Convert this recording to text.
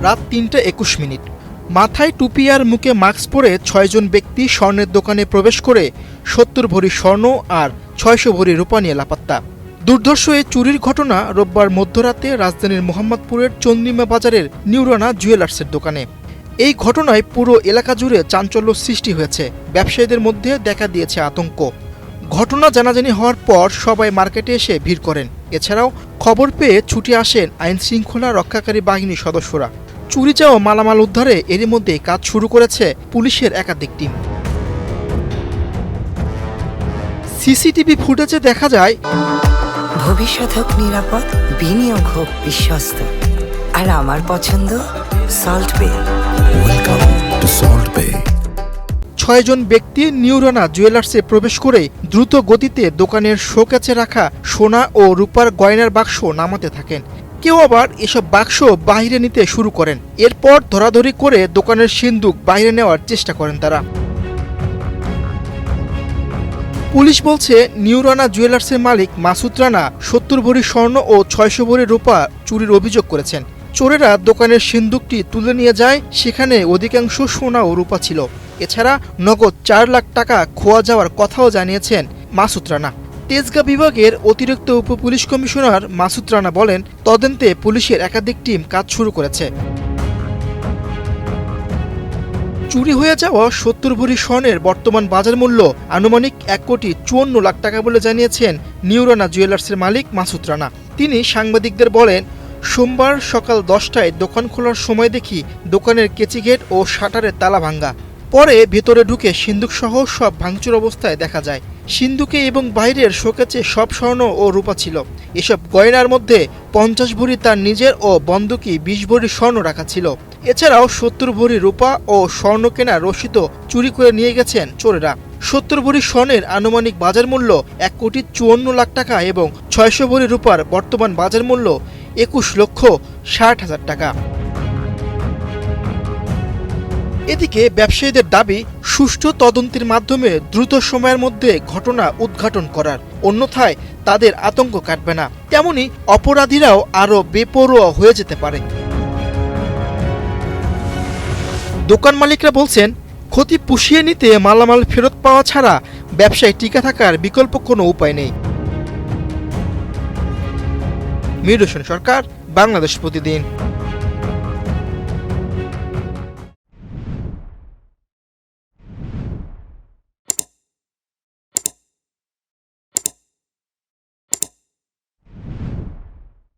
রাত ৩:২১। মাথায় টুপি আর মুখে মাস্ক পরে ৬ জন ব্যক্তি স্বর্ণের দোকানে প্রবেশ করে ৭০ ভরি স্বর্ণ আর ৬০০ ভরি রূপা নিয়ে লাপাত্তা। দুর্ধর্ষ এই চুরির ঘটনা রোববার মধ্যরাতে রাজধানীর মোহাম্মদপুরের চন্দ্রিমা বাজারের নিউরানা জুয়েলার্সের দোকানে। এই ঘটনায় পুরো এলাকা জুড়ে চাঞ্চল্য সৃষ্টি হয়েছে। ব্যবসায়ীদের মধ্যে দেখা দিয়েছে আতঙ্ক। ঘটনা জানাজানি হওয়ার পর সবাই মার্কেটে এসে ভিড় করেন। এছাড়াও খবর পেয়ে ছুটে আসেন আইনশৃঙ্খলা রক্ষাকারী বাহিনীর সদস্যরা। চুরি যাওয়া মালামাল উদ্ধারে এরই মধ্যে কাজ শুরু করেছে পুলিশের একাধিক টিম। সিসিটিভি ফুটেজে দেখা যায় ভবিষ্যৎ হোক নিরাপদ, বিনিয়োগ হোক বিশ্বস্ত, আর আমার পছন্দ সল্ট বে। ওয়েলকাম টু সল্ট বে। ৬ জন ব্যক্তি নিউরানা জুয়েলার্সে প্রবেশ করে দ্রুত গতিতে দোকানের শোকেসে রাখা সোনা ও রূপার গয়নার বাক্স নামাতে থাকেন। কেউ আবার এসব বাক্স বাইরে নিতে শুরু করেন। এরপর ধরাধরি করে দোকানের সিন্দুক বাইরে নেওয়ার চেষ্টা করেন তারা। পুলিশ বলছে, নিউরানা জুয়েলার্সের মালিক মাসুদ রানা ৭০ ভরি স্বর্ণ ও ৬০০ ভরি রূপা চুরির অভিযোগ করেছেন। চোরেরা দোকানের সিন্দুকটি তুলে নিয়ে যায়, সেখানে অধিকাংশ সোনা ও রূপা ছিল। এছাড়া নগদ ৪ লাখ টাকা খোয়া যাওয়ার কথাও জানিয়েছেন মাসুদ রানা। তেজগাঁ বিভাগের অতিরিক্ত উপ পুলিশ কমিশনার মাসুদ রানা বলেন, তদন্তে পুলিশের একাধিক টিম কাজ শুরু করেছে। চুরি হয়ে যাওয়া ৭০ ভরি স্বর্ণের বর্তমান বাজার মূল্য আনুমানিক ১,৫৪,০০,০০০ টাকা বলে জানিয়েছেন নিউরানা জুয়েলার্সের মালিক মাসুদ রানা। তিনি সাংবাদিকদের বলেন, সোমবার সকাল ১০টায় দোকান খোলার সময় দেখি দোকানের কেচি গেট ও শাটারের তালা ভাঙ্গা। পরে ভেতরে ঢুকে সিন্দুকসহ সব ভাঙচুর অবস্থায় দেখা যায়। সিন্দুকে এবং বাইরের শোকেসে সব স্বর্ণ ও রূপা ছিল। এসব গয়নার মধ্যে ৫০ ভরি তার নিজের ও বন্ধকি ২০ ভরি স্বর্ণ রাখা ছিল। এছাড়াও ৭০ ভরি রূপা ও স্বর্ণ কেনা রসিদও চুরি করে নিয়ে গেছেন চোরেরা। ৭০ ভরি স্বর্ণের আনুমানিক বাজার মূল্য ১,৫৪,০০,০০০ টাকা এবং ৬০০ ভরি রূপার বর্তমান বাজার মূল্য ২১,৬০,০০০ টাকা। এদিকে ব্যবসায়ীদের দাবি, সুষ্ঠু তদন্তের মাধ্যমে দ্রুত সময়ের মধ্যে ঘটনা উদ্ঘাটন করার, অন্যথায় তাদের আতঙ্ক কাটবে না। তেমনি অপরাধীরাও আরও বেপরোয়া হয়ে যেতে পারে। দোকান মালিকরা বলছেন, ক্ষতি পুষিয়ে নিতে মালামাল ফেরত পাওয়া ছাড়া ব্যবসায় টিকে থাকার বিকল্প কোনো উপায় নেই। মিরুশন সরকার, বাংলাদেশ প্রতিদিন।